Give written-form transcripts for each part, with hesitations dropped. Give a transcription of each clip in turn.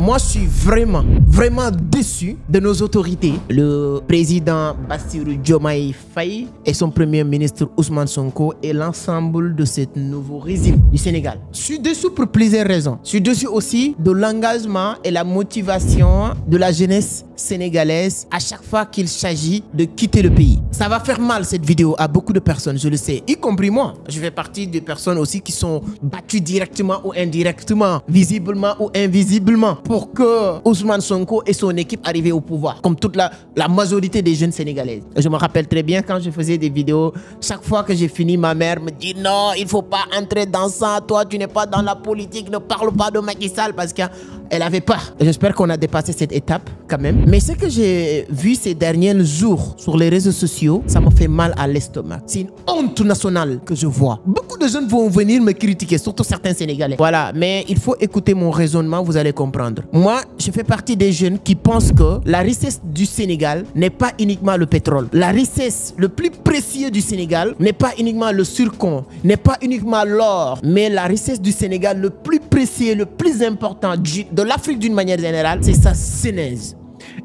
moi je suis vraiment déçu de nos autorités. Le président Bassirou Diomaye Faye et son premier ministre Ousmane Sonko et l'ensemble de ce nouveau régime du Sénégal. Je suis déçu pour plusieurs raisons. Je suis déçu aussi de l'engagement et la motivation de la jeunesse sénégalaise à chaque fois qu'il s'agit de quitter le pays. Ça va faire mal cette vidéo à beaucoup de personnes, je le sais, y compris moi. Je fais partie des personnes aussi qui sont battues directement ou indirectement, visiblement ou invisiblement, pour que Ousmane Sonko et son équipe arrivent au pouvoir, comme toute la majorité des jeunes sénégalaises. Je me rappelle très bien quand je faisais des vidéos, chaque fois que j'ai fini, ma mère me dit non, il faut pas entrer dans ça, toi tu n'es pas dans la politique, ne parle pas de Macky Sall, parce qu'elle avait peur. J'espère qu'on a dépassé cette étape quand même. Mais ce que j'ai vu ces derniers jours sur les réseaux sociaux, ça me fait mal à l'estomac. C'est une honte nationale que je vois. Beaucoup de jeunes vont venir me critiquer, surtout certains Sénégalais. Voilà, mais il faut écouter mon raisonnement, vous allez comprendre. Moi, je fais partie des jeunes qui pensent que la richesse du Sénégal n'est pas uniquement le pétrole. La richesse le plus précieux du Sénégal n'est pas uniquement le zircon, n'est pas uniquement l'or, mais la richesse du Sénégal le plus précieux, le plus important de l'Afrique d'une manière générale, c'est sa sénèse.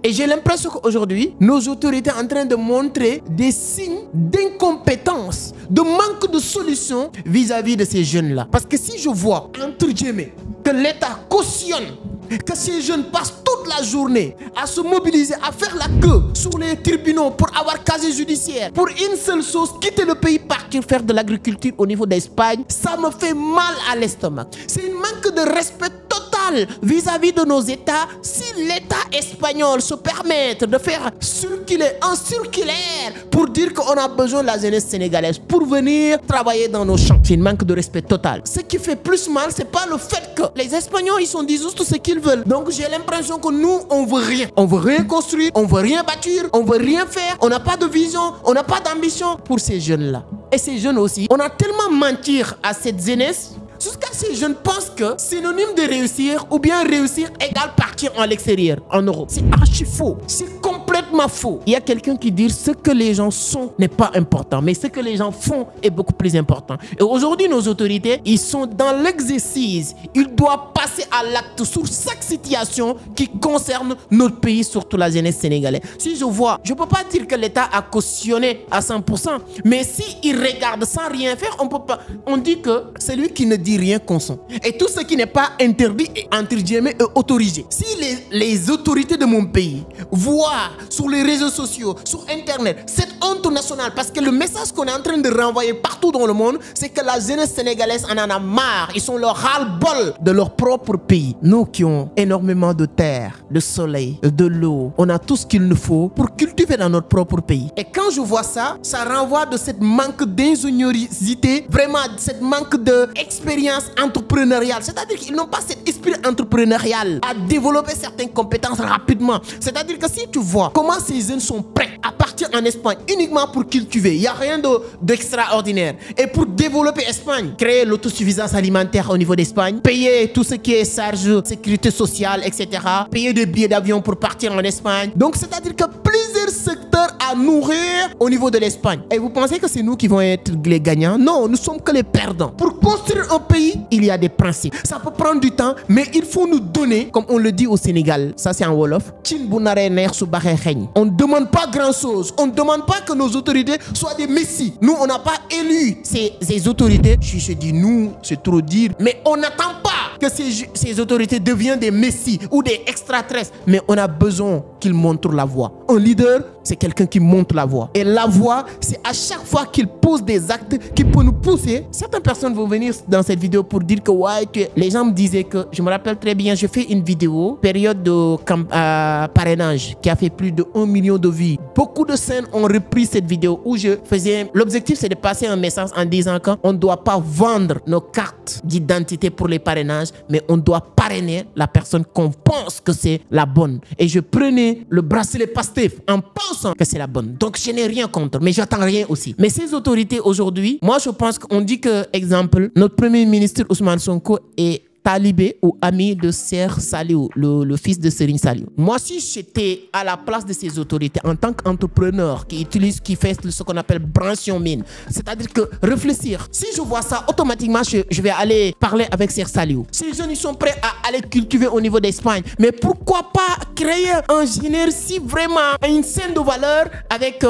Et j'ai l'impression qu'aujourd'hui, nos autorités sont en train de montrer des signes d'incompétence, de manque de solution vis-à-vis de ces jeunes-là. Parce que si je vois, entre guillemets, que l'État cautionne, que ces jeunes passent toute la journée à se mobiliser, à faire la queue sur les tribunaux pour avoir casier judiciaire, pour une seule chose, quitter le pays, partir faire de l'agriculture au niveau d'Espagne, ça me fait mal à l'estomac. C'est un manque de respect total vis-à-vis de nos États. Si l'État espagnol se permet de faire circuler un circulaire pour dire qu'on a besoin de la jeunesse sénégalaise pour venir travailler dans nos champs, c'est un manque de respect total. Ce qui fait plus mal, c'est pas le fait que les Espagnols, ils sont dit juste ce qu'ils veulent. Donc j'ai l'impression que nous, on veut rien. On veut rien construire, on veut rien bâtir, on veut rien faire. On n'a pas de vision, on n'a pas d'ambition pour ces jeunes-là. Et ces jeunes aussi, on a tellement menti à cette jeunesse jusqu'à ces jeunes pensent que synonyme de réussir ou bien réussir égale partir en l'extérieur, en Europe. C'est archi faux. C'est complètement faux. Il y a quelqu'un qui dit ce que les gens sont n'est pas important, mais ce que les gens font est beaucoup plus important. Et aujourd'hui, nos autorités, ils sont dans l'exercice. Ils doivent passer à l'acte sur chaque situation qui concerne notre pays, surtout la jeunesse sénégalaise. Si je vois, je ne peux pas dire que l'État a cautionné à 100%, mais s'il regarde sans rien faire, on peut pas. On dit que celui qui ne dit rien consent. Et tout ce qui n'est pas interdit est entre guillemets autorisé. Si les autorités de mon pays voient sur les réseaux sociaux, sur Internet, cette honte nationale, parce que le message qu'on est en train de renvoyer partout dans le monde, c'est que la jeunesse sénégalaise en a marre. Ils sont leur ras-le-bol de leur propre pays. Nous qui ont énormément de terre, de soleil, de l'eau, on a tout ce qu'il nous faut pour cultiver dans notre propre pays. Et quand je vois ça, ça renvoie de cette manque d'ingéniosité, vraiment cette manque d'expérience entrepreneuriale. C'est-à-dire qu'ils n'ont pas cet esprit entrepreneurial à développer certaines compétences rapidement. C'est-à-dire que si tu vois comment ces jeunes sont prêts à partir en Espagne uniquement pour cultiver, il n'y a rien d'extraordinaire. Et pour développer Espagne, créer l'autosuffisance alimentaire au niveau d'Espagne, payer tout ce qui est charge, sécurité sociale, etc. Payer des billets d'avion pour partir en Espagne. Donc c'est-à-dire que plusieurs secteurs à nourrir au niveau de l'Espagne. Et vous pensez que c'est nous qui vont être les gagnants? Non, nous sommes que les perdants. Pour construire un pays, il y a des principes. Ça peut prendre du temps, mais il faut nous donner, comme on le dit au Sénégal, ça c'est en Wolof, on ne demande pas grand-chose. On ne demande pas que nos autorités soient des messies. Nous, on n'a pas élu ces autorités. Je dis nous, c'est trop dire. Mais on n'attend pas que ces autorités deviennent des messies ou des extraterrestres. Mais on a besoin qu'ils montrent la voie. Un leader, c'est quelqu'un qui montre la voie. Et la voie, c'est à chaque fois qu'il pose des actes qui peuvent nous pousser. Certaines personnes vont venir dans cette vidéo pour dire que, ouais, que les gens me disaient que, je me rappelle très bien, je fais une vidéo, période de parrainage, qui a fait plus de 1 million de vues. Beaucoup de scènes ont repris cette vidéo où je faisais... L'objectif, c'est de passer un message en disant qu'on ne doit pas vendre nos cartes d'identité pour les parrainages, mais on doit parrainer la personne qu'on pense que c'est la bonne. Et je prenais le bracelet Pastef en pensant que c'est la bonne. Donc, je n'ai rien contre, mais j'attends rien aussi. Mais ces autorités aujourd'hui, moi, je pense qu'on dit que, exemple, notre premier ministre Ousmane Sonko est talibé ou ami de Ser Saliou, le fils de Serigne Saliou. Moi, si j'étais à la place de ces autorités en tant qu'entrepreneur qui fait ce qu'on appelle branching mine, c'est-à-dire que réfléchir, si je vois ça, automatiquement, je vais aller parler avec Ser Saliou. Ces jeunes, ils sont prêts à aller cultiver au niveau d'Espagne. Mais pourquoi pas créer un génère si vraiment une scène de valeur avec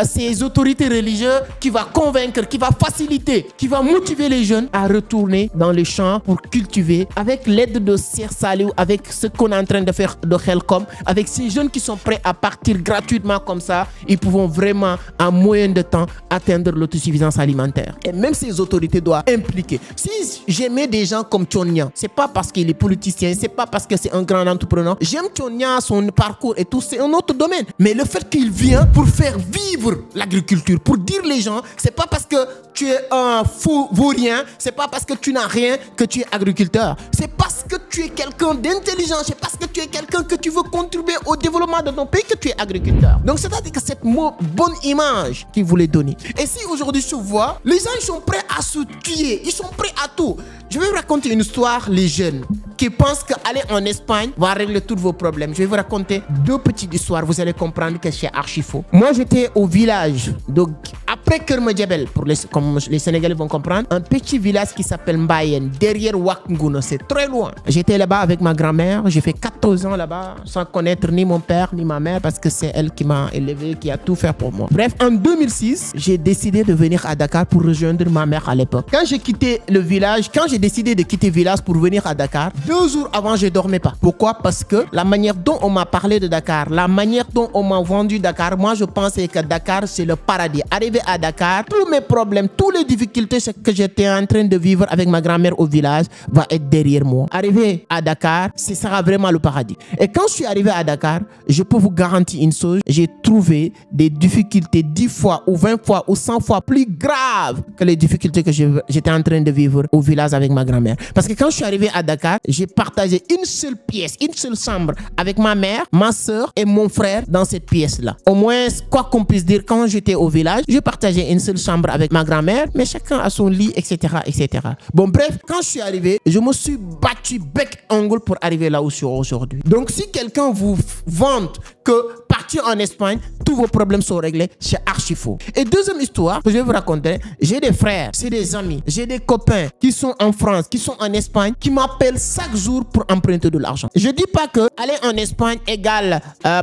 ces autorités religieuses qui va convaincre, qui va faciliter, qui va motiver les jeunes à retourner dans les champs pour cultiver avec l'aide de Ser Saliou, avec ce qu'on est en train de faire de Helcom, avec ces jeunes qui sont prêts à partir gratuitement comme ça, ils pourront vraiment en moyen de temps atteindre l'autosuffisance alimentaire. Et même ces autorités doivent impliquer. Si j'aimais des gens comme Tchonia, c'est pas parce qu'il est politicien, c'est pas parce que c'est un grand entrepreneur. J'aime Tchonia, son parcours et tout, c'est un autre domaine. Mais le fait qu'il vient pour faire vivre l'agriculture, pour dire les gens, c'est pas parce que tu es un faux vaurien, c'est pas parce que tu n'as rien que tu es agriculteur. C'est parce que tu es quelqu'un d'intelligent, c'est parce que tu es quelqu'un que tu veux contribuer au développement de ton pays que tu es agriculteur. Donc c'est-à-dire que cette bonne image qu'il voulait donner. Et si aujourd'hui je vois, les gens ils sont prêts à se tuer, ils sont prêts à tout. Je vais vous raconter une histoire, les jeunes qui pensent qu'aller en Espagne va régler tous vos problèmes. Je vais vous raconter deux petites histoires, vous allez comprendre que c'est archi faux. Moi j'étais au village, donc après Kermedjebel, comme les Sénégalais vont comprendre, un petit village qui s'appelle Mbayen, derrière Wakngouno, c'est très loin. J'étais là-bas avec ma grand-mère, j'ai fait 14 ans là-bas sans connaître ni mon père ni ma mère parce que c'est elle qui m'a élevé, qui a tout fait pour moi. Bref, en 2006, j'ai décidé de venir à Dakar pour rejoindre ma mère à l'époque. Quand j'ai quitté le village, quand j'ai décidé de quitter le village pour venir à Dakar, 2 jours avant, je ne dormais pas. Pourquoi? Parce que la manière dont on m'a parlé de Dakar, la manière dont on m'a vendu Dakar, moi je pensais que Dakar c'est le paradis. Arrivé à Dakar, tous mes problèmes, toutes les difficultés que j'étais en train de vivre avec ma grand-mère au village va être derrière moi. Arrivé à Dakar, ce sera vraiment le paradis. Et quand je suis arrivé à Dakar, je peux vous garantir une chose, j'ai trouvé des difficultés 10 fois ou 20 fois ou 100 fois plus graves que les difficultés que j'étais en train de vivre au village avec ma grand-mère. Parce que quand je suis arrivé à Dakar, j'ai partagé une seule pièce, une seule chambre avec ma mère, ma soeur et mon frère dans cette pièce-là. Au moins, quoi qu'on puisse dire, quand j'étais au village, j'ai partagé une seule chambre avec ma grand-mère, mais chacun a son lit, etc., etc. Bon, bref, quand je suis arrivé, je me suis battu bec-ongle pour arriver là où je suis aujourd'hui. Donc, si quelqu'un vous vante que partir en Espagne, tous vos problèmes sont réglés, c'est archi faux. Et deuxième histoire que je vais vous raconter, j'ai des frères, c'est des amis, j'ai des copains qui sont en France, qui sont en Espagne, qui m'appellent chaque jour pour emprunter de l'argent. Je dis pas que aller en Espagne égale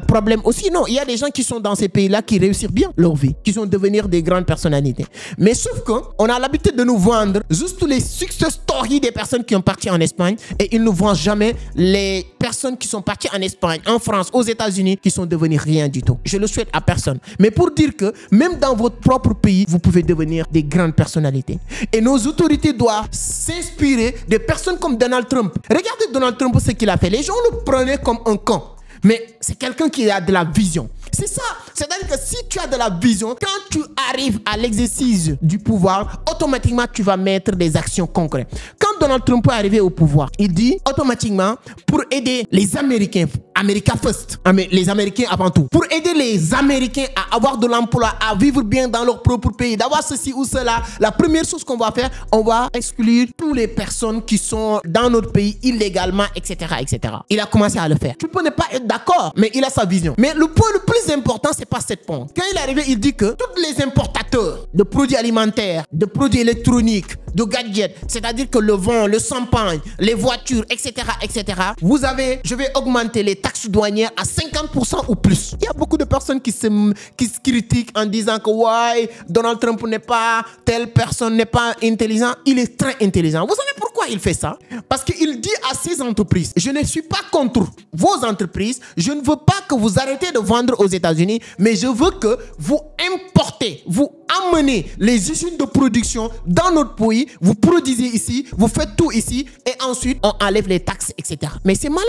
problème aussi. Non, il y a des gens qui sont dans ces pays-là qui réussissent bien leur vie, qui sont devenir des grandes personnalités. Mais sauf qu'on a l'habitude de nous vendre juste tous les success stories des personnes qui ont parti en Espagne et ils ne vendent jamais les personnes qui sont parties en Espagne, en France, aux États-Unis, qui sont devenus rien du tout. Je le souhaite à personne. Mais pour dire que même dans votre propre pays, vous pouvez devenir des grandes personnalités. Et nos autorités doivent s'inspirer de personnes comme Donald Trump. Regardez Donald Trump, ce qu'il a fait. Les gens le prenaient comme un con. Mais c'est quelqu'un qui a de la vision. C'est ça. C'est-à-dire que si tu as de la vision, quand tu arrives à l'exercice du pouvoir, automatiquement, tu vas mettre des actions concrètes. Quand Donald Trump est arrivé au pouvoir, il dit automatiquement, pour aider les Américains, America first, les Américains avant tout, pour aider les Américains à avoir de l'emploi, à vivre bien dans leur propre pays, d'avoir ceci ou cela, la première chose qu'on va faire, on va exclure toutes les personnes qui sont dans notre pays illégalement, etc., etc. Il a commencé à le faire. Tu peux ne pas être d'accord, mais il a sa vision. Mais le point le plus important, c'est pas cette point. Quand il est arrivé, il dit que tous les importateurs de produits alimentaires, de produits électroniques, de gadgets, c'est-à-dire que le vin, le champagne, les voitures, etc., etc., vous avez, je vais augmenter les taxes douanières à 50% ou plus. Il y a beaucoup de personnes qui se critiquent en disant que ouais, Donald Trump n'est pas, telle personne n'est pas intelligent. Il est très intelligent. Vous savez pourquoi il fait ça? Parce qu'il dit à ses entreprises, je ne suis pas contre vos entreprises, je ne veux pas que vous arrêtez de vendre aux États-Unis, mais je veux que vous importez, vous amenez les usines de production dans notre pays, vous produisez ici, vous faites tout ici et ensuite on enlève les taxes, etc. Mais c'est malin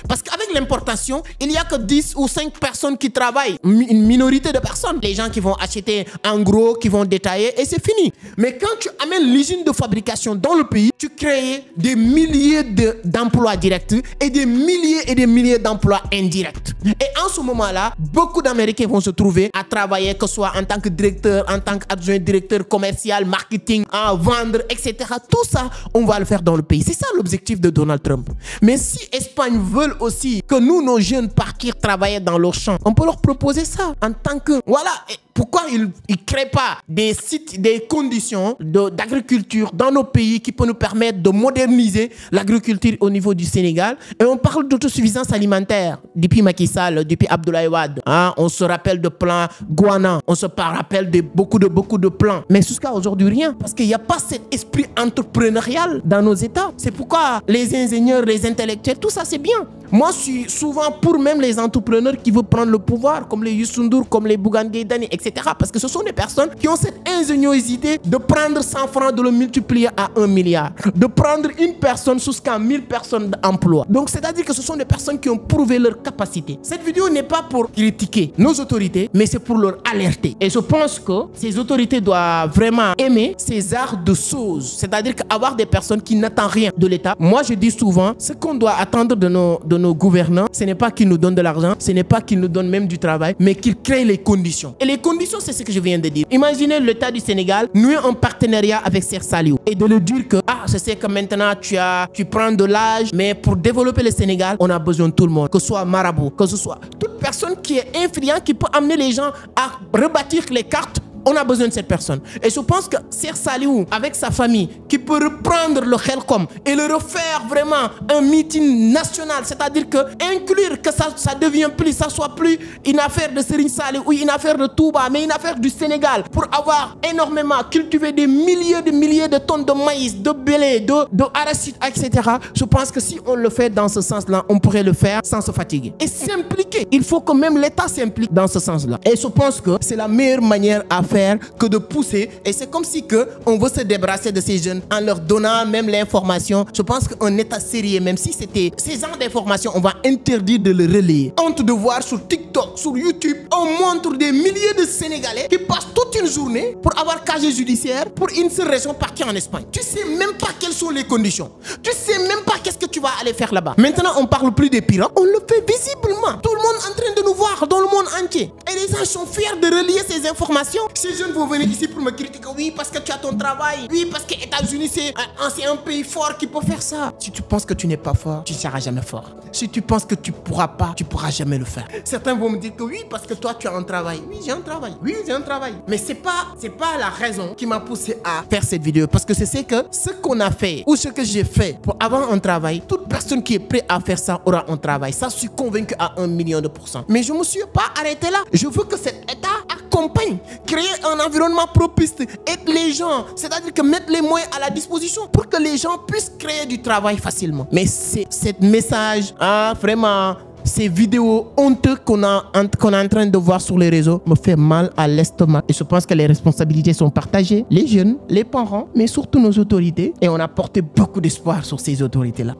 parce qu'avec l'importation, il n'y a que 10 ou 5 personnes qui travaillent, une minorité de personnes. Les gens qui vont acheter en gros, qui vont détailler et c'est fini. Mais quand tu amènes l'usine de fabrication dans le pays, tu crées des milliers d'emplois directs et des milliers d'emplois indirects. Et en ce moment-là, beaucoup d'Américains vont se trouver à travailler, que ce soit en tant que directeur, en tant qu'adjoint directeur commercial, marketing, à vendre, etc. Tout ça, on va le faire dans le pays. C'est ça l'objectif de Donald Trump. Mais si Espagne veut aussi que nous, nos jeunes, partir travailler dans leurs champs, on peut leur proposer ça en tant que... Voilà. Et pourquoi ils ne créent pas des sites, des conditions d'agriculture dans nos pays qui peuvent nous permettre de moderniser l'agriculture au niveau du Sénégal? Et on parle d'autosuffisance alimentaire depuis Macky Sall, depuis Abdoulaye Wade. Hein? On se rappelle de plans Guana, on se rappelle de beaucoup de plans. Mais jusqu'à aujourd'hui, rien. Parce qu'il n'y a pas cet esprit entrepreneurial dans nos États. C'est pourquoi les ingénieurs, les intellectuels, tout ça c'est bien. Moi, je suis souvent pour même les entrepreneurs qui veulent prendre le pouvoir, comme les Youssou N'Dour, comme les Bougane Gueye Dany, etc. Parce que ce sont des personnes qui ont cette ingéniosité de prendre 100 francs, de le multiplier à 1 milliard. De prendre une personne jusqu'à 1000 personnes d'emploi. Donc, c'est-à-dire que ce sont des personnes qui ont prouvé leur capacité. Cette vidéo n'est pas pour critiquer nos autorités, mais c'est pour leur alerter. Et je pense que ces autorités doivent vraiment aimer ces arts de choses. C'est-à-dire qu'avoir des personnes qui n'attendent rien de l'État. Moi, je dis souvent, ce qu'on doit attendre de nos gouvernants, ce n'est pas qu'ils nous donnent de l'argent, ce n'est pas qu'ils nous donnent même du travail, mais qu'ils créent les conditions. Et les conditions, c'est ce que je viens de dire. Imaginez l'État du Sénégal nouer un partenariat avec Serre Saliou et de lui dire que, ah, je sais que maintenant tu prends de l'âge, mais pour développer le Sénégal, on a besoin de tout le monde, que ce soit marabout, que ce soit toute personne qui est influente, qui peut amener les gens à rebâtir les cartes. On a besoin de cette personne. Et je pense que Serre Saliou, avec sa famille, qui peut reprendre le Khelcom et le refaire vraiment un meeting national, c'est-à-dire que inclure que ça devient plus, ça soit plus une affaire de Serigne Saliou ou une affaire de Touba, mais une affaire du Sénégal, pour avoir énormément cultivé des milliers de tonnes de maïs, de blé, de arachide, etc. Je pense que si on le fait dans ce sens-là, on pourrait le faire sans se fatiguer. Et s'impliquer. Il faut que même l'État s'implique dans ce sens-là. Et je pense que c'est la meilleure manière à faire que de pousser, et c'est comme si on veut se débarrasser de ces jeunes en leur donnant même l'information. Je pense qu'un État sérieux, même si c'était ces genres d'informations, on va interdire de le relayer. Honte de voir sur TikTok, sur YouTube, on montre des milliers de Sénégalais qui passent toute une journée pour avoir casier judiciaire pour une seule raison, partir en Espagne. Tu sais même pas quelles sont les conditions. Tu sais même pas qu'est-ce que tu vas aller faire là-bas. Maintenant, on parle plus des pirates, on le fait visiblement. Tout le monde est en train de nous voir dans le monde entier. Et les gens sont fiers de relayer ces informations. Ces jeunes vont venir ici pour me critiquer. Oui, parce que tu as ton travail. Oui, parce que les États-Unis, c'est un pays fort qui peut faire ça. Si tu penses que tu n'es pas fort, tu ne seras jamais fort. Si tu penses que tu ne pourras pas, tu ne pourras jamais le faire. Certains vont me dire que oui, parce que toi, tu as un travail. Oui, j'ai un travail. Oui, j'ai un travail. Mais c'est pas la raison qui m'a poussé à faire cette vidéo. Parce que c'est que ce qu'on a fait ou ce que j'ai fait pour avoir un travail, toute personne qui est prête à faire ça aura un travail. Ça, je suis convaincu à 1 million de %. Mais je ne me suis pas arrêté là. Je veux que cet État accompagne, créer un environnement propice, aide les gens, c'est-à-dire que mettre les moyens à la disposition pour que les gens puissent créer du travail facilement. Mais c'est ce message, vraiment, ces vidéos honteuses qu'on est en train de voir sur les réseaux me fait mal à l'estomac. Et je pense que les responsabilités sont partagées. Les jeunes, les parents, mais surtout nos autorités. Et on a porté beaucoup d'espoir sur ces autorités-là.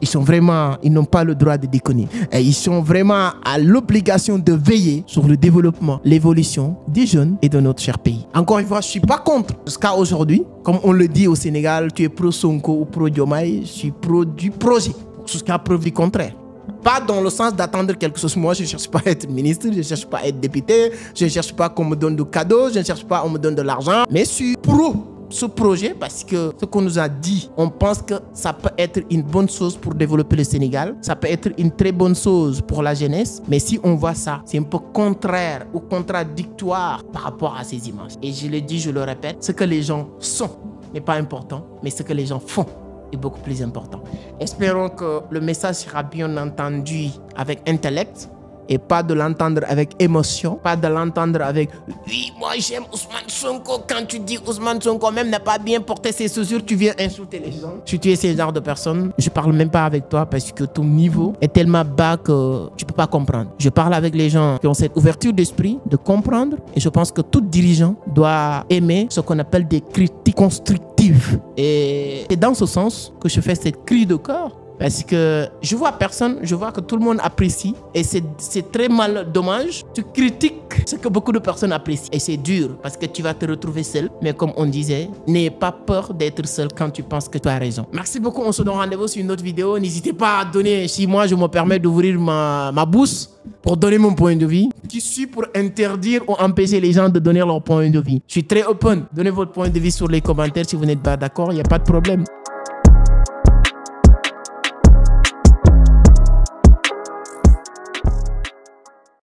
Ils n'ont pas le droit de déconner. Et ils sont vraiment à l'obligation de veiller sur le développement, l'évolution des jeunes et de notre cher pays. Encore une fois, je ne suis pas contre. Jusqu'à aujourd'hui, comme on le dit au Sénégal, tu es pro Sonko ou pro Diomaye, je suis pro du projet. Jusqu'à preuve du contraire. Pas dans le sens d'attendre quelque chose. Moi, je ne cherche pas à être ministre, je ne cherche pas à être député, je ne cherche pas qu'on me donne de cadeaux, je ne cherche pas qu'on me donne de l'argent. Mais je suis pro ce projet parce que ce qu'on nous a dit, on pense que ça peut être une bonne chose pour développer le Sénégal. Ça peut être une très bonne chose pour la jeunesse. Mais si on voit ça, c'est un peu contraire ou contradictoire par rapport à ces images. Et je le dis, je le répète, ce que les gens sont n'est pas important, mais ce que les gens font est beaucoup plus important. Espérons que le message sera bien entendu avec intellect et pas de l'entendre avec émotion, pas de l'entendre avec « Oui, moi j'aime Ousmane Sonko ». Quand tu dis Ousmane Sonko même n'a pas bien porté ses chaussures, tu viens insulter les gens. Si tu es ce genre de personne, je parle même pas avec toi parce que ton niveau est tellement bas que tu peux pas comprendre. Je parle avec les gens qui ont cette ouverture d'esprit de comprendre et je pense que tout dirigeant doit aimer ce qu'on appelle des critiques constructives. Et c'est dans ce sens que je fais cette cri de cœur Parce que je vois personne, je vois que tout le monde apprécie et c'est très mal dommage. Tu critiques ce que beaucoup de personnes apprécient et c'est dur parce que tu vas te retrouver seul. Mais comme on disait, n'aie pas peur d'être seul quand tu penses que tu as raison. Merci beaucoup, on se donne rendez-vous sur une autre vidéo. N'hésitez pas à donner, si moi je me permets d'ouvrir ma bouche pour donner mon point de vue. Qui suis pour interdire ou empêcher les gens de donner leur point de vue. Je suis très open. Donnez votre point de vue sur les commentaires si vous n'êtes pas d'accord, il n'y a pas de problème.